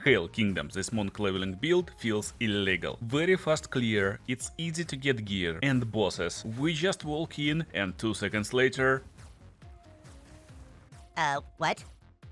Hail Kingdom, this monk leveling build feels illegal. Very fast clear, it's easy to get gear and bosses. We just walk in and 2 seconds later... What?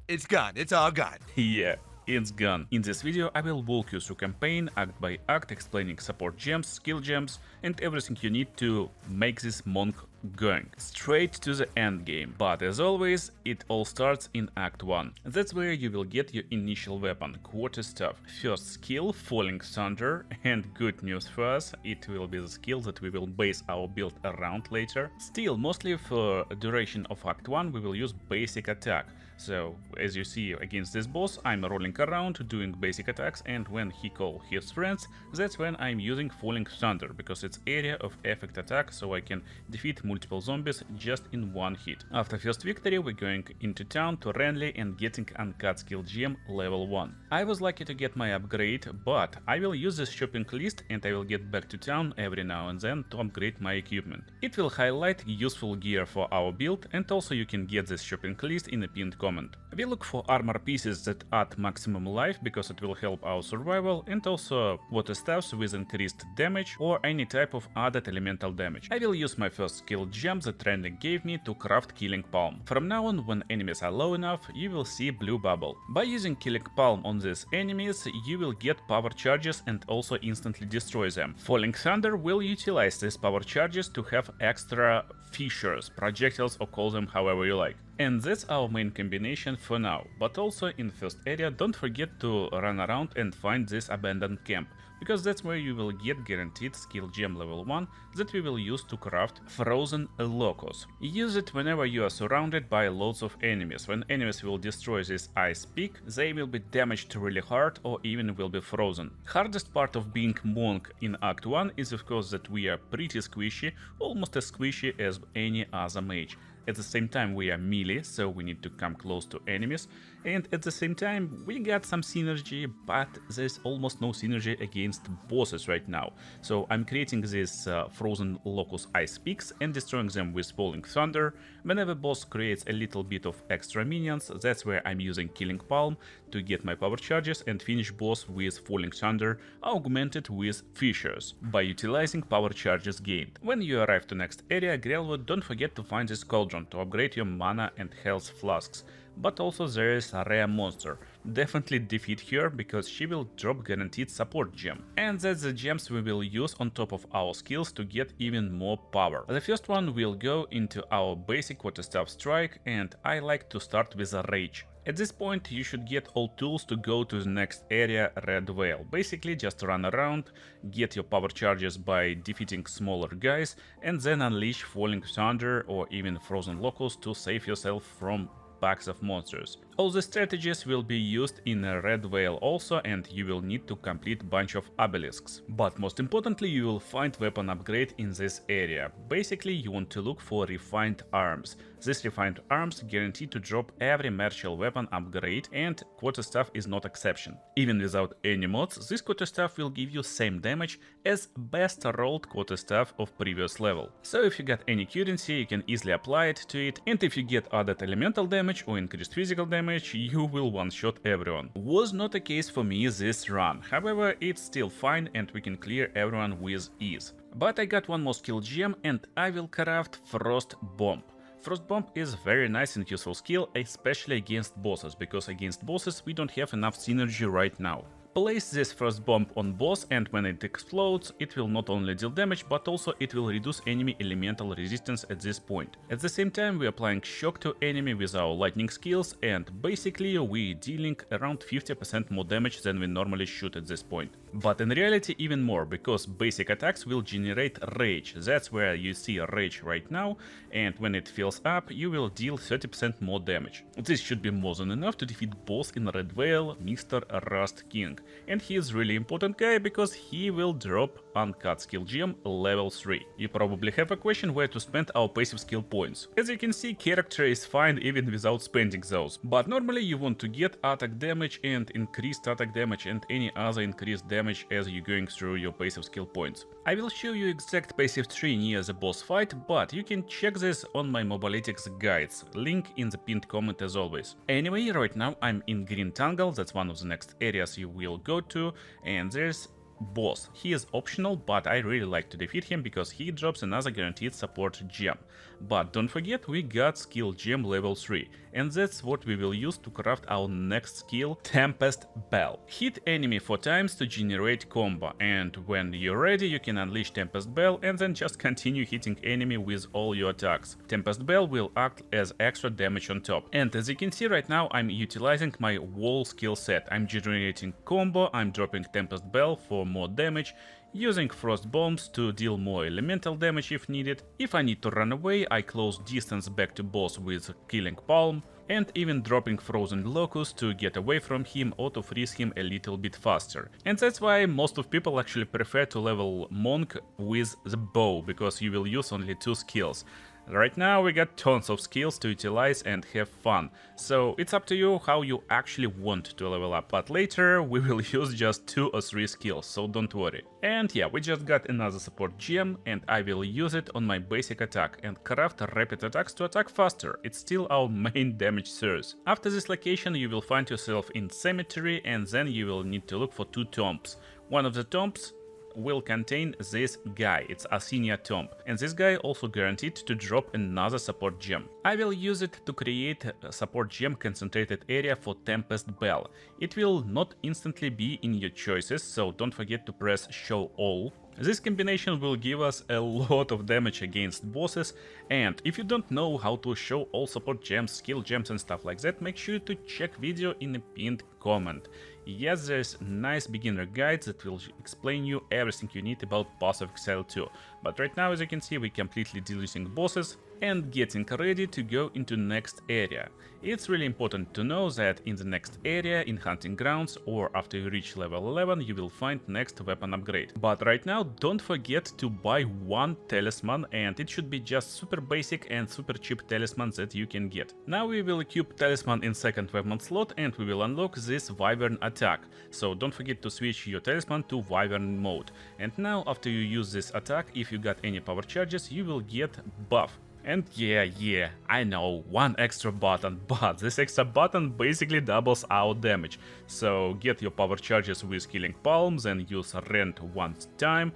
It's gone. It's all gone. Yeah, it's gone. In this video I will walk you through campaign, act by act, explaining support gems, skill gems, and everything you need to make this monk going straight to the end game. But as always, it all starts in Act 1. That's where you will get your initial weapon, quarterstaff. First skill, Falling Thunder, and good news for us, it will be the skill that we will base our build around later. Still, mostly for duration of Act 1 we will use basic attack. So, as you see against this boss, I'm rolling around doing basic attacks, and when he calls his friends, that's when I'm using Falling Thunder, because it's area of effect attack, so I can defeat multiple zombies just in one hit. After first victory, we're going into town to Renly and getting uncut skill gem level 1. I was lucky to get my upgrade, but I will use this shopping list and I will get back to town every now and then to upgrade my equipment. It will highlight useful gear for our build, and also you can get this shopping list in a pinned comment. We look for armor pieces that add maximum life, because it will help our survival, and also water staffs with increased damage or any type of added elemental damage. I will use my first skill gem that Renly gave me to craft Killing Palm. From now on, when enemies are low enough, you will see blue bubble. By using Killing Palm on these enemies, you will get power charges and also instantly destroy them. Falling Thunder will utilize these power charges to have extra fissures, projectiles, or call them however you like. And that's our main combination for now, but also in first area don't forget to run around and find this abandoned camp, because that's where you will get guaranteed skill gem level 1 that we will use to craft Frozen Locus. Use it whenever you are surrounded by loads of enemies. When enemies will destroy this ice peak, they will be damaged really hard or even will be frozen. Hardest part of being monk in Act 1 is of course that we are pretty squishy, almost as squishy as any other mage. At the same time we are melee, so we need to come close to enemies, and at the same time we got some synergy, but there's almost no synergy against bosses right now. So I'm creating these Frozen Locus ice peaks and destroying them with Falling Thunder. Whenever boss creates a little bit of extra minions, that's where I'm using Killing Palm to get my power charges and finish boss with Falling Thunder augmented with fissures by utilizing power charges gained. When you arrive to next area, Grelwood, don't forget to find this cauldron to upgrade your mana and health flasks. But also there is a rare monster. Definitely defeat her, because she will drop guaranteed support gem. And that's the gems we will use on top of our skills to get even more power. The first one will go into our basic quarterstaff strike, and I like to start with a rage. At this point you should get all tools to go to the next area, Red Whale. Basically just run around, get your power charges by defeating smaller guys, and then unleash Falling Thunder or even Frozen Locus to save yourself from packs of monsters. All the strategies will be used in a Red Whale also, and you will need to complete bunch of obelisks. But most importantly, you will find weapon upgrade in this area. Basically you want to look for refined arms. This refined arms guaranteed to drop every martial weapon upgrade, and quarterstaff is not exception. Even without any mods, this quarterstaff will give you same damage as best rolled quarterstaff of previous level. So if you got any currency, you can easily apply it to it, and if you get added elemental damage or increased physical damage, you will one-shot everyone. Was not the case for me this run, however it's still fine and we can clear everyone with ease. But I got one more skill gem and I will craft Frost Bomb. Frost Bomb is very nice and useful skill, especially against bosses, because against bosses we don't have enough synergy right now. Place this Frost Bomb on boss, and when it explodes, it will not only deal damage, but also it will reduce enemy elemental resistance at this point. At the same time, we are applying shock to enemy with our lightning skills, and basically we dealing around 50% more damage than we normally shoot at this point. But in reality even more, because basic attacks will generate rage. That's where you see rage right now, and when it fills up, you will deal 30% more damage. This should be more than enough to defeat boss in Red Whale, Mr. Rust King. And he is really important guy, because he will drop uncut skill gem level 3. You probably have a question where to spend our passive skill points. As you can see, character is fine even without spending those, but normally you want to get attack damage and increased attack damage and any other increased damage damage as you're going through your passive skill points. I will show you exact passive tree near the boss fight, but you can check this on my Mobalytics guides, link in the pinned comment as always. Anyway, right now I'm in Green Tangle, that's one of the next areas you will go to, and there's boss. He is optional, but I really like to defeat him because he drops another guaranteed support gem. But don't forget, we got skill gem level 3, and that's what we will use to craft our next skill, Tempest Bell. Hit enemy 4 times to generate combo, and when you're ready you can unleash Tempest Bell and then just continue hitting enemy with all your attacks. Tempest Bell will act as extra damage on top, and as you can see right now I'm utilizing my wall skill set. I'm generating combo, I'm dropping Tempest Bell for more damage, using frost bombs to deal more elemental damage if needed. If I need to run away, I close distance back to boss with killing palm, and even dropping frozen locust to get away from him or to freeze him a little bit faster. And that's why most of people actually prefer to level monk with the bow, because you will use only 2 skills. Right now we got tons of skills to utilize and have fun, so it's up to you how you actually want to level up, but later we will use just 2 or 3 skills, so don't worry. And yeah, we just got another support gem, and I will use it on my basic attack and craft rapid attacks to attack faster. It's still our main damage source. After this location you will find yourself in cemetery, and then you will need to look for 2 tombs. One of the tombs will contain this guy, it's Athenia Tomb, and this guy also guaranteed to drop another support gem. I will use it to create a support gem concentrated area for Tempest Bell. It will not instantly be in your choices, so don't forget to press show all. This combination will give us a lot of damage against bosses, and if you don't know how to show all support gems, skill gems and stuff like that, make sure to check video in the pinned comment. Yes, there's nice beginner guides that will explain you everything you need about Path of Exile 2, but right now as you can see we completely deleting bosses and getting ready to go into next area. It's really important to know that in the next area, in Hunting Grounds, or after you reach level 11, you will find next weapon upgrade. But right now don't forget to buy 1 talisman, and it should be just super basic and super cheap talisman that you can get. Now we will equip talisman in second weapon slot and we will unlock this wyvern attack, so don't forget to switch your talisman to wyvern mode. And now after you use this attack, if you got any power charges, you will get buff. And yeah, I know, 1 extra button, but this extra button basically doubles our damage. So get your power charges with killing palms and use rend 1 time,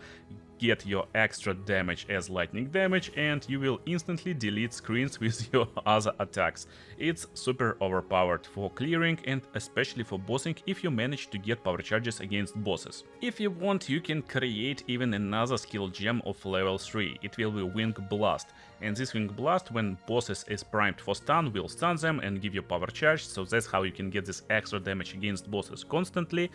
get your extra damage as lightning damage, and you will instantly delete screens with your other attacks. It's super overpowered for clearing and especially for bossing if you manage to get power charges against bosses. If you want, you can create even another skill gem of level 3, it will be Wing Blast. And this Wing Blast, when bosses is primed for stun, will stun them and give you power charge, so that's how you can get this extra damage against bosses constantly,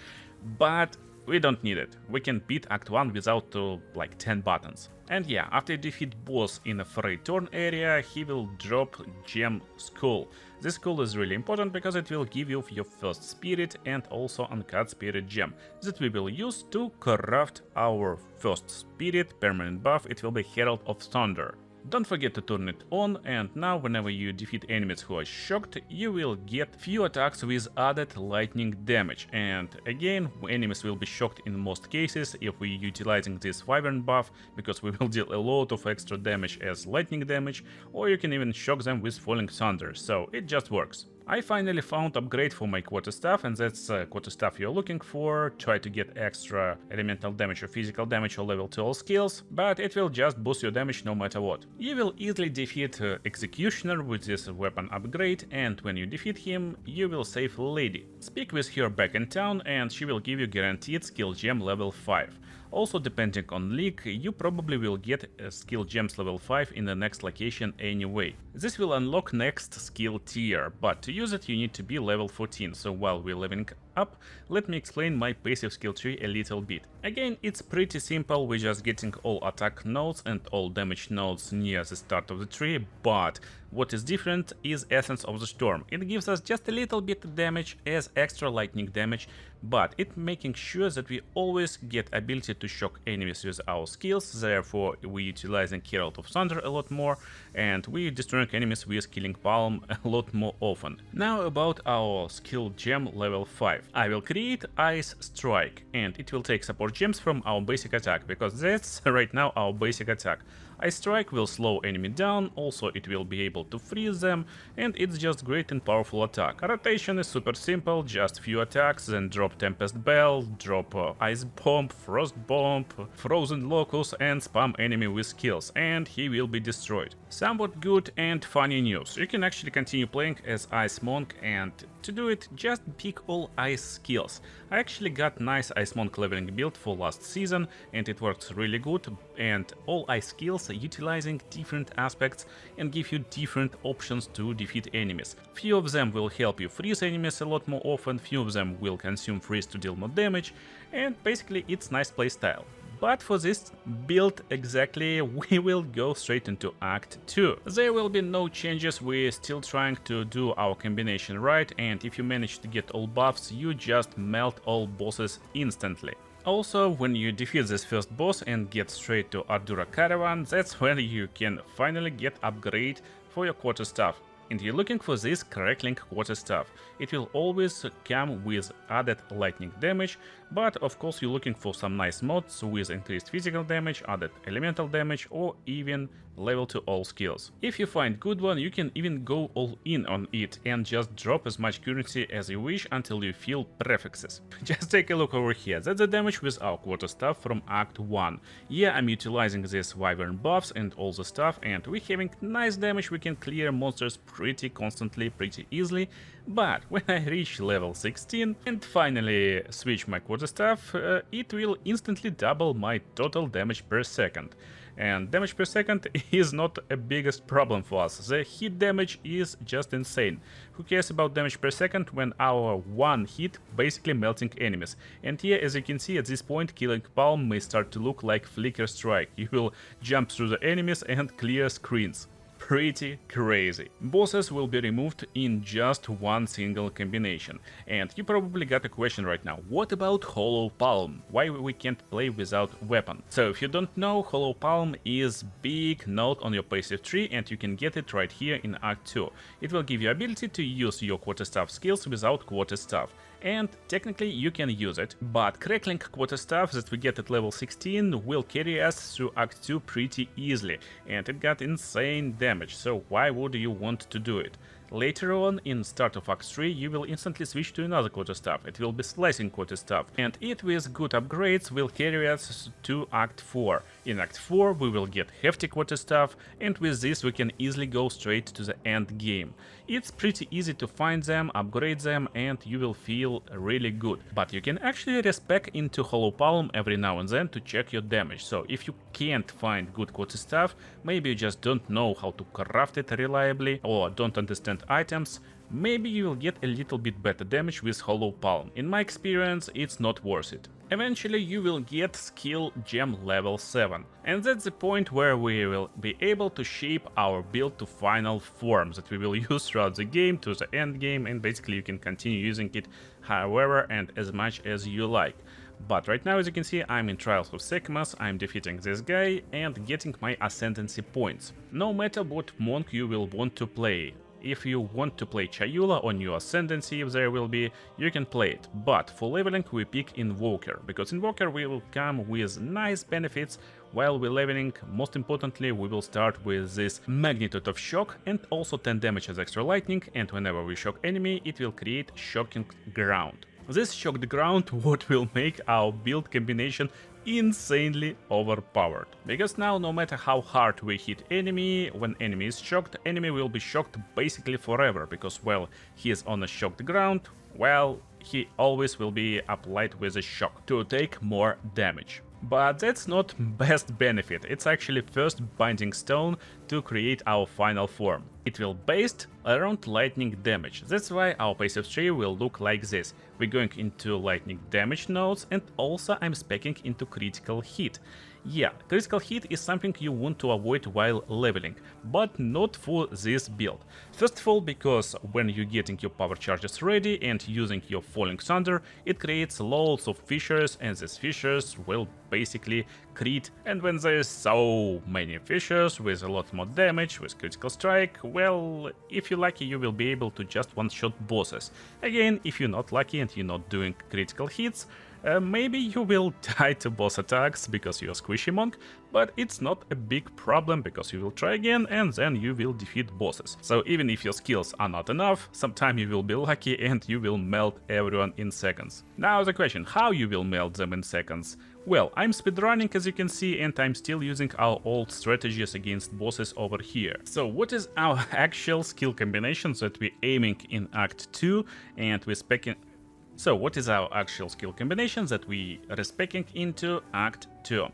but we don't need it. We can beat Act 1 without like 10 buttons. And yeah, after you defeat boss in a Frey Torn area, he will drop gem Skull. This skull is really important because it will give you your first spirit and also uncut spirit gem that we will use to craft our first spirit permanent buff. It will be Herald of Thunder. Don't forget to turn it on, and now whenever you defeat enemies who are shocked, you will get few attacks with added lightning damage. And again, enemies will be shocked in most cases if we're utilizing this wyvern buff, because we will deal a lot of extra damage as lightning damage, or you can even shock them with falling thunder, so it just works. I finally found upgrade for my quarterstaff, and that's quarterstaff you're looking for. Try to get extra elemental damage or physical damage or level 2 all skills, but it will just boost your damage no matter what. You will easily defeat Executioner with this weapon upgrade, and when you defeat him, you will save Lady. Speak with her back in town and she will give you guaranteed skill gem level 5. Also, depending on league, you probably will get skill gems level 5 in the next location anyway. This will unlock next skill tier, but to use it you need to be level 14, so while we're leveling up, let me explain my passive skill tree a little bit. Again, it's pretty simple, we're just getting all attack nodes and all damage nodes near the start of the tree, but what is different is Essence of the Storm. It gives us just a little bit of damage as extra lightning damage but it making sure that we always get ability to shock enemies with our skills, therefore we utilizing Herald of Thunder a lot more, and we destroying enemies with Killing Palm a lot more often. Now about our skill gem level 5. I will create Ice Strike, and it will take support gems from our basic attack, because that's right now our basic attack. Ice Strike will slow enemy down, also it will be able to freeze them, and it's just great and powerful attack. Rotation is super simple, just few attacks, then drop Tempest Bell, drop Ice Bomb, Frost Bomb, Frozen Locus, and spam enemy with skills, and he will be destroyed. Somewhat good and funny news, you can actually continue playing as Ice Monk, and to do it, just pick all ice skills. I actually got nice Ice Monk leveling build for last season, and it works really good, and all ice skills utilizing different aspects and give you different options to defeat enemies. Few of them will help you freeze enemies a lot more often, few of them will consume freeze to deal more damage, and basically it's nice playstyle. But for this build exactly, we will go straight into Act 2. There will be no changes, we're still trying to do our combination right, and if you manage to get all buffs, you just melt all bosses instantly. Also, when you defeat this first boss and get straight to Ardura Caravan, that's when you can finally get upgrade for your quarterstaff. And you're looking for this crackling quarterstaff. It will always come with added lightning damage, but of course you're looking for some nice mods with increased physical damage, added elemental damage, or even level to all skills. If you find good one, you can even go all in on it and just drop as much currency as you wish until you feel prefixes. Just take a look over here, that's the damage with our quarterstaff from Act 1. Yeah, I'm utilizing this wyvern buffs and all the stuff, and we're having nice damage, we can clear monsters pretty constantly, pretty easily, but when I reach level 16 and finally switch my quarterstaff, it will instantly double my total damage per second. And damage per second is not a biggest problem for us, the hit damage is just insane. Who cares about damage per second when our one hit basically melting enemies? And here, as you can see, at this point Killing Palm may start to look like Flicker Strike. You will jump through the enemies and clear screens. Pretty crazy. Bosses will be removed in just one single combination. And you probably got a question right now, what about Hollow Palm? Why we can't play without weapon? So if you don't know, Hollow Palm is big node on your passive tree, and you can get it right here in Act 2. It will give you ability to use your quarterstaff skills without quarterstaff. And technically you can use it, but crackling quarterstaff that we get at level 16 will carry us through Act 2 pretty easily, and it got insane damage, so why would you want to do it? Later on, in start of Act 3, you will instantly switch to another quarterstaff, it will be slicing quarterstaff, and it with good upgrades will carry us to Act 4. In Act 4 we will get hefty quarterstaff, and with this we can easily go straight to the end game. It's pretty easy to find them, upgrade them, and you will feel really good. But you can actually respec into Hollow Palm every now and then to check your damage, so if you can't find good quarterstaff, maybe you just don't know how to craft it reliably, or don't understand items, maybe you will get a little bit better damage with Hollow Palm. In my experience, it's not worth it. Eventually you will get skill gem level 7, and that's the point where we will be able to shape our build to final form that we will use throughout the game to the end game, and basically you can continue using it however and as much as you like. But right now, as you can see, I'm in Trials of Sekhmet, I'm defeating this guy and getting my ascendancy points. No matter what monk you will want to play. If you want to play Chayula on your Ascendancy, if there will be, you can play it. But for leveling we pick Invoker, because Invoker will come with nice benefits while we're leveling. Most importantly, we will start with this Magnitude of Shock and also 10 damage as extra lightning, and whenever we shock enemy, it will create Shocking Ground. This shocked ground what will make our build combination insanely overpowered. Because now no matter how hard we hit enemy, when enemy is shocked, enemy will be shocked basically forever, because well, he is on a shocked ground, well, he always will be applied with a shock to take more damage. But that's not best benefit, it's actually first binding stone to create our final form. It will based around lightning damage, that's why our passive tree will look like this. We're going into lightning damage nodes, and also I'm speccing into critical hit. Yeah, critical hit is something you want to avoid while leveling, but not for this build. First of all, because when you're getting your power charges ready and using your Falling Thunder, it creates loads of fissures, and these fissures will basically crit, and when there's so many fissures with a lot more damage, with critical strike, well, if you're lucky you will be able to just one-shot bosses. Again, if you're not lucky and you're not doing critical hits, maybe you will die to boss attacks because you're a squishy monk, but it's not a big problem because you will try again and then you will defeat bosses. So even if your skills are not enough, sometime you will be lucky and you will melt everyone in seconds. Now the question, how you will melt them in seconds? Well, I'm speedrunning as you can see, and I'm still using our old strategies against bosses over here. So what is our actual skill combinations that we're aiming in Act 2 and we're specking... So what is our actual skill combinations that we are speccing into Act 2?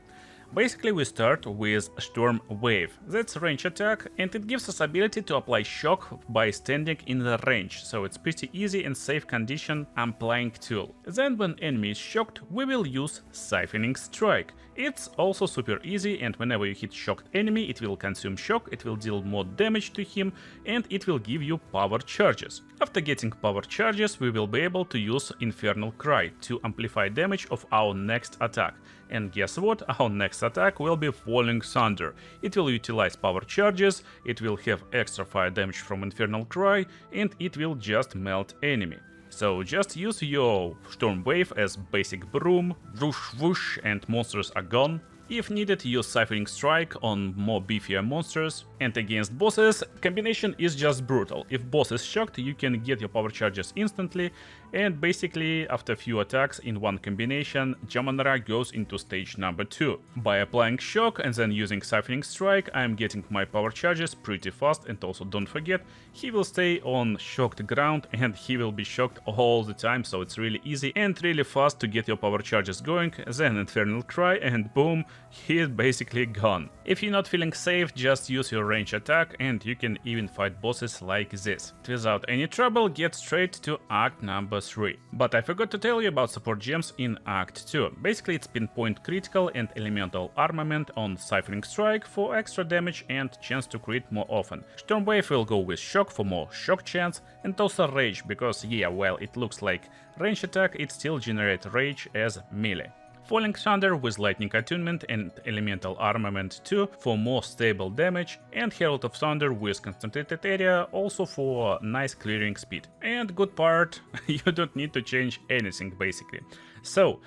Basically we start with Storm Wave. That's a range attack and it gives us ability to apply shock by standing in the range, so it's pretty easy and safe condition applying tool. Then when enemy is shocked, we will use Siphoning Strike. It's also super easy, and whenever you hit shocked enemy it will consume shock, it will deal more damage to him, and it will give you power charges. After getting power charges we will be able to use Infernal Cry to amplify damage of our next attack. And guess what? Our next attack will be Falling Thunder. It will utilize power charges, it will have extra fire damage from Infernal Cry, and it will just melt enemy. So just use your Storm Wave as basic broom, whoosh whoosh, and monsters are gone. If needed, use Siphoning Strike on more beefier monsters, and against bosses, combination is just brutal. If boss is shocked, you can get your power charges instantly, and basically after few attacks in one combination, Jamanara goes into stage number 2. By applying shock and then using Siphoning Strike, I am getting my power charges pretty fast, and also don't forget, he will stay on shocked ground and he will be shocked all the time, so it's really easy and really fast to get your power charges going, then Infernal Cry and boom, he is basically gone. If you're not feeling safe, just use your range attack and you can even fight bosses like this. Without any trouble, get straight to Act number 3. But I forgot to tell you about support gems in Act 2. Basically it's Pinpoint Critical and Elemental Armament on Siphoning Strike for extra damage and chance to crit more often. Storm Wave will go with Shock for more shock chance, and also Rage, because yeah, well, it looks like range attack, it still generates Rage as melee. Falling Thunder with Lightning Attunement and Elemental Armament 2 for more stable damage, and Herald of Thunder with Concentrated Area also for nice clearing speed. And good part, you don't need to change anything basically. So,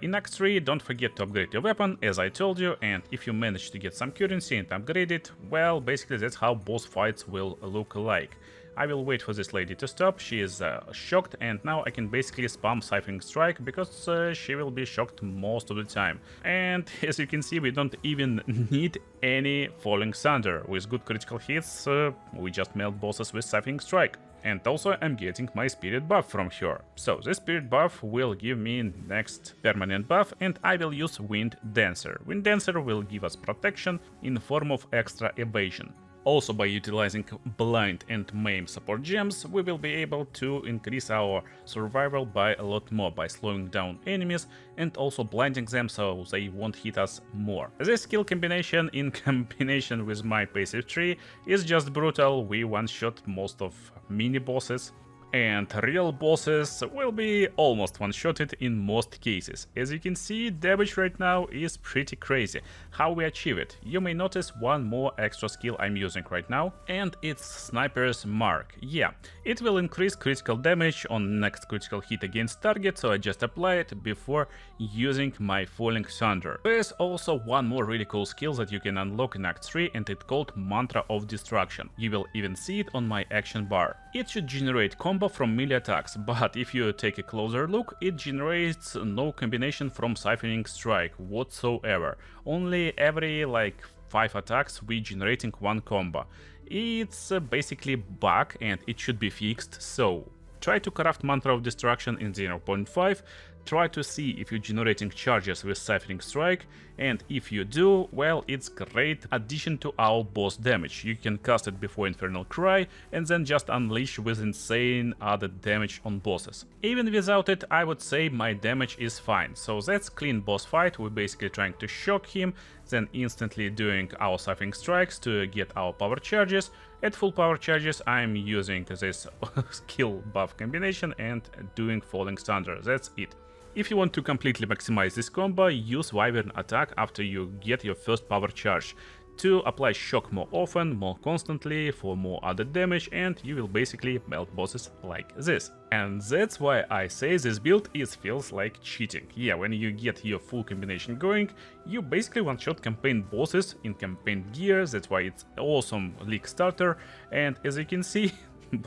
in Act 3 don't forget to upgrade your weapon, as I told you, and if you manage to get some currency and upgrade it, well, basically that's how boss fights will look like. I will wait for this lady to stop, she is shocked, and now I can basically spam Siphoning Strike because she will be shocked most of the time. And as you can see, we don't even need any Falling Thunder. With good critical hits, we just melt bosses with Siphoning Strike. And also I'm getting my spirit buff from her. So this spirit buff will give me next permanent buff, and I will use Wind Dancer. Wind Dancer will give us protection in the form of extra evasion. Also, by utilizing Blind and Maim support gems, we will be able to increase our survival by a lot more by slowing down enemies and also blinding them so they won't hit us more. This skill combination in combination with my passive tree is just brutal. We one-shot most of mini bosses, and real bosses will be almost one-shotted in most cases. As you can see, damage right now is pretty crazy. How we achieve it? You may notice one more extra skill I'm using right now, and it's Sniper's Mark. Yeah, it will increase critical damage on next critical hit against target, so I just apply it before using my Falling Thunder. There's also one more really cool skill that you can unlock in Act 3, and it's called Mantra of Destruction. You will even see it on my action bar. It should generate combo from melee attacks, but if you take a closer look, it generates no combination from Siphoning Strike whatsoever. Only every like 5 attacks we generating one combo. It's basically bug and it should be fixed, so try to craft Mantra of Destruction in 0.5 Try to see if you're generating charges with Siphoning Strike, and if you do, well, it's great addition to our boss damage. You can cast it before Infernal Cry and then just unleash with insane added damage on bosses. Even without it, I would say my damage is fine. So that's clean boss fight. We're basically trying to shock him, then instantly doing our Siphoning Strikes to get our power charges. At full power charges, I'm using this skill buff combination and doing Falling Thunder. That's it. If you want to completely maximize this combo, use Wyvern attack after you get your first power charge to apply shock more often, more constantly, for more added damage, and you will basically melt bosses like this. And that's why I say this build feels like cheating. Yeah, when you get your full combination going, you basically one-shot campaign bosses in campaign gear. That's why it's awesome league starter, and as you can see,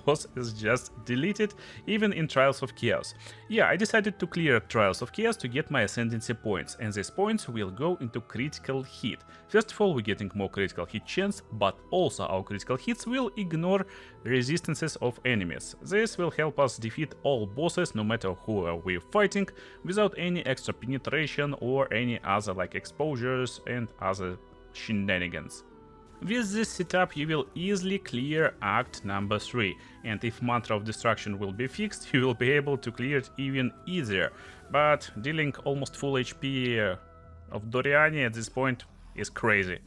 boss is just deleted, even in Trials of Chaos. Yeah, I decided to clear Trials of Chaos to get my Ascendancy points, and these points will go into critical hit. First of all, we're getting more critical hit chance, but also our critical hits will ignore resistances of enemies. This will help us defeat all bosses, no matter who we're fighting, without any extra penetration or any other like exposures and other shenanigans. With this setup you will easily clear Act number 3, and if Mantra of Destruction will be fixed, you will be able to clear it even easier, but dealing almost full HP of Doriani at this point is crazy.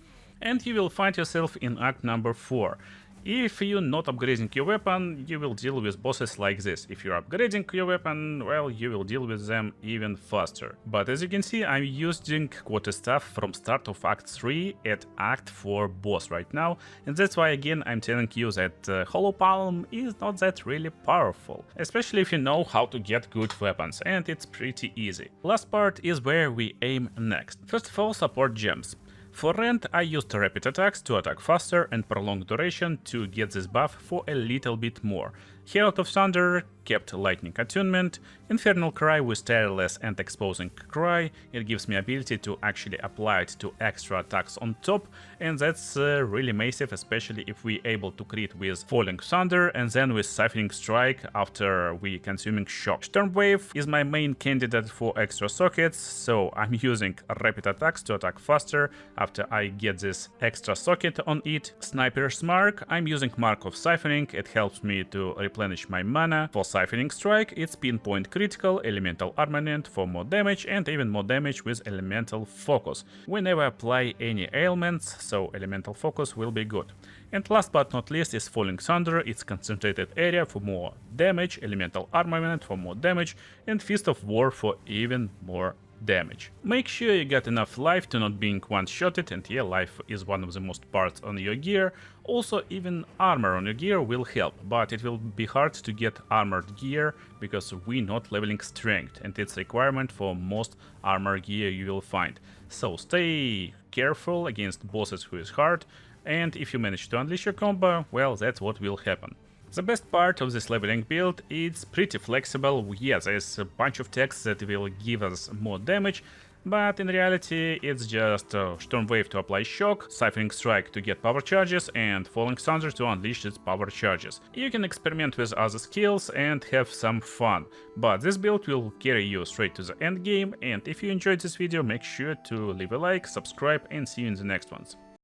And you will find yourself in Act number 4. If you're not upgrading your weapon, you will deal with bosses like this. If you're upgrading your weapon, well, you will deal with them even faster. But as you can see, I'm using quarter staff from start of Act 3 at Act 4 boss right now, and that's why again I'm telling you that Hollow Palm is not that really powerful, especially if you know how to get good weapons, and it's pretty easy. Last part is where we aim next. First of all, support gems. For Rend, I used rapid attacks to attack faster and prolonged duration to get this buff for a little bit more. Herald of Thunder kept Lightning Attunement, Infernal Cry with Tireless and Exposing Cry. It gives me ability to actually apply it to extra attacks on top, and that's really massive, especially if we able to crit with Falling Thunder and then with Siphoning Strike after we consuming Shock. Stormwave is my main candidate for extra sockets, so I'm using rapid attacks to attack faster after I get this extra socket on it. Sniper's Mark, I'm using Mark of Siphoning, it helps me to replenish my mana. For Siphoning Strike, it's pinpoint critical, elemental armament for more damage, and even more damage with elemental focus. We never apply any ailments, so elemental focus will be good. And last but not least is Falling Thunder, it's concentrated area for more damage, elemental armament for more damage, and Fist of War for even more damage. Make sure you get enough life to not being one-shotted, and yeah, life is one of the most parts on your gear. Also, even armor on your gear will help, but it will be hard to get armored gear because we're not leveling strength, and it's a requirement for most armor gear you will find. So stay careful against bosses who is hard, and if you manage to unleash your combo, well, that's what will happen. The best part of this leveling build, it's pretty flexible. Yeah, there's a bunch of texts that will give us more damage, but in reality it's just Stormwave to apply shock, Siphoning Strike to get power charges, and Falling Thunder to unleash its power charges. You can experiment with other skills and have some fun, but this build will carry you straight to the end game, and if you enjoyed this video, make sure to leave a like, subscribe, and see you in the next ones.